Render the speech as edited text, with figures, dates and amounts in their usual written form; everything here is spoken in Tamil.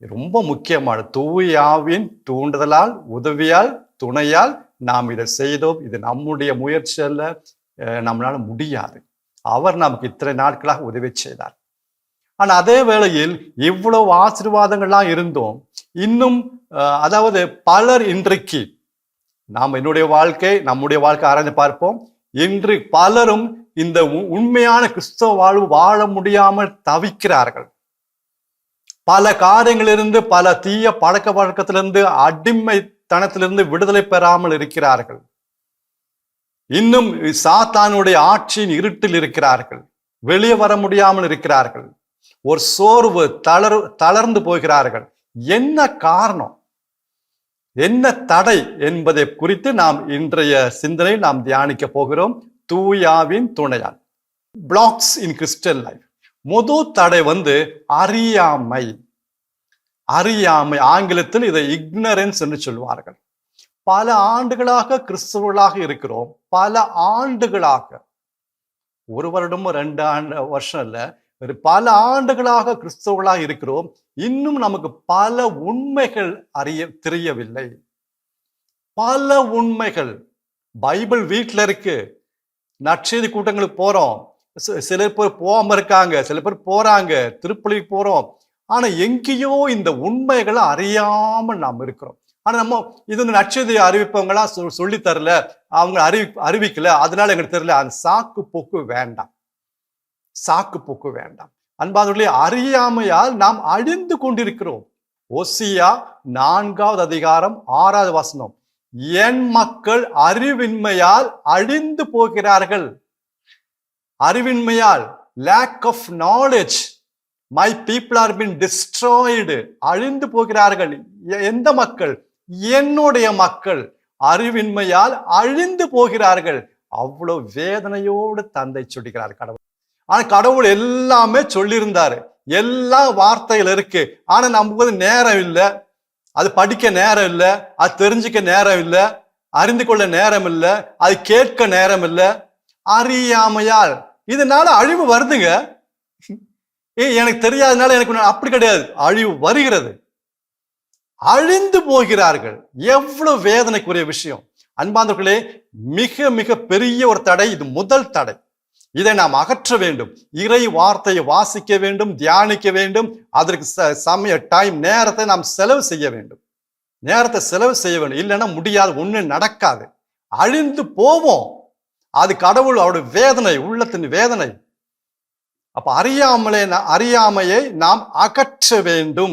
ரொம்ப முக்கியமான தூயாவின் தூண்டுதலால், உதவியால், துணையால் நாம் இதை செய்தோம். இது நம்முடைய முயற்சி அல்ல, நம்மளால முடியாது. அவர் நமக்கு இத்தனை நாட்களாக உதவி செய்தார். ஆனா அதே வேளையில் இவ்வளவு ஆசீர்வாதங்கள்லாம் இருந்தோம். இன்னும் அதாவது பலர் இன்றைக்கு நம்முடைய வாழ்க்கை ஆராய்ந்து பார்ப்போம். இன்று பலரும் இந்த உண்மையான கிறிஸ்தவ வாழ்வு வாழ முடியாமல் தவிக்கிறார்கள். பல காரியங்களிலிருந்து, பல தீய பழக்க வழக்கத்திலிருந்து, அடிமைத்தனத்திலிருந்து விடுதலை பெறாமல் இருக்கிறார்கள். இன்னும் சாத்தானுடைய ஆட்சியின் இருட்டில் இருக்கிறார்கள். வெளியே வர முடியாமல் இருக்கிறார்கள். ஒரு சோர்வு, தளர்ந்து போகிறார்கள். என்ன காரணம், என்ன தடை என்பதை குறித்து நாம் இன்றைய சிந்தனையில் நாம் தியானிக்க போகிறோம். தூயாவின் துணையால். Blocks in Christian life. முதல் தடை அறியாமை. அறியாமை, ஆங்கிலத்தில் இதை இக்னரன்ஸ் என்று சொல்வார்கள். பல ஆண்டுகளாக கிறிஸ்தவர்களாக இருக்கிறோம். பல ஆண்டுகளாக, ஒரு வருடமும் 2 வருஷம் இல்ல, பல ஆண்டுகளாக கிறிஸ்தவர்களாக இருக்கிறோம். இன்னும் நமக்கு பல உண்மைகள் தெரியவில்லை. பல உண்மைகள். பைபிள் வீட்டில் இருக்கு. நற்செய்தி கூட்டங்களுக்கு போறோம். சில பேர் போகாம இருக்காங்க, சில பேர் போறாங்க. திருப்பலிக்கு போறோம். ஆனா எங்கேயோ இந்த உண்மைகளை அறியாமல் நாம் இருக்கிறோம். ஆனா நம்ம இது நற்செய்தி அறிவிப்பவங்களாம் சொல்லி தரல, அவங்க அறிவிக்கல, அதனால எங்களுக்கு தெரியல. அந்த சாக்கு போக்கு வேண்டாம். சாக்கு போக்கு வேண்டாம். அன்பானவர்களே, அறியாமையால் நாம் அழிந்து கொண்டிருக்கிறோம். ஓசியா 4வது அதிகாரம் 6வது வசனம். என் மக்கள் அறிவின்மையால் அழிந்து போகிறார்கள். அறிவின்மையால், lack of knowledge, my people are being destroyed. அழிந்து போகிறார்கள். எந்த மக்கள்? என்னுடைய மக்கள் அறிவின்மையால் அழிந்து போகிறார்கள். அவ்வளவு வேதனையோடு தந்தை சொல்லுகிறார் கடவுள். ஆனா கடவுள் எல்லாமே சொல்லியிருந்தாரு. எல்லா வார்த்தைகள் இருக்கு. ஆனா நமக்கு நேரம் இல்லை, அது படிக்க நேரம் இல்லை, அது தெரிஞ்சுக்க நேரம் இல்லை, அறிந்து கொள்ள நேரம் இல்லை, அது கேட்க நேரம் இல்லை. அறியாமையால் இதனால அழிவு வருதுங்க. எனக்கு தெரியாதனால எனக்கு அப்படி கிடையாது, அழிவு வருகிறது. அழிந்து போகிறார்கள். எவ்வளவு வேதனைக்குரிய விஷயம். அன்பானவர்களே, மிக மிக பெரிய ஒரு தடை இது. முதல் தடை. இதை நாம் அகற்ற வேண்டும். இறை வார்த்தையை வாசிக்க வேண்டும், தியானிக்க வேண்டும். அதற்கு நேரத்தை நாம் செலவு செய்ய வேண்டும். நேரத்தை செலவு செய்ய வேண்டும். இல்லைன்னா முடியாது, ஒண்ணு நடக்காது. அழிந்து போவோம். அது கடவுள் அவருடைய வேதனை, உள்ளத்தின் வேதனை. அப்ப அறியாமையை நாம் அகற்ற வேண்டும்.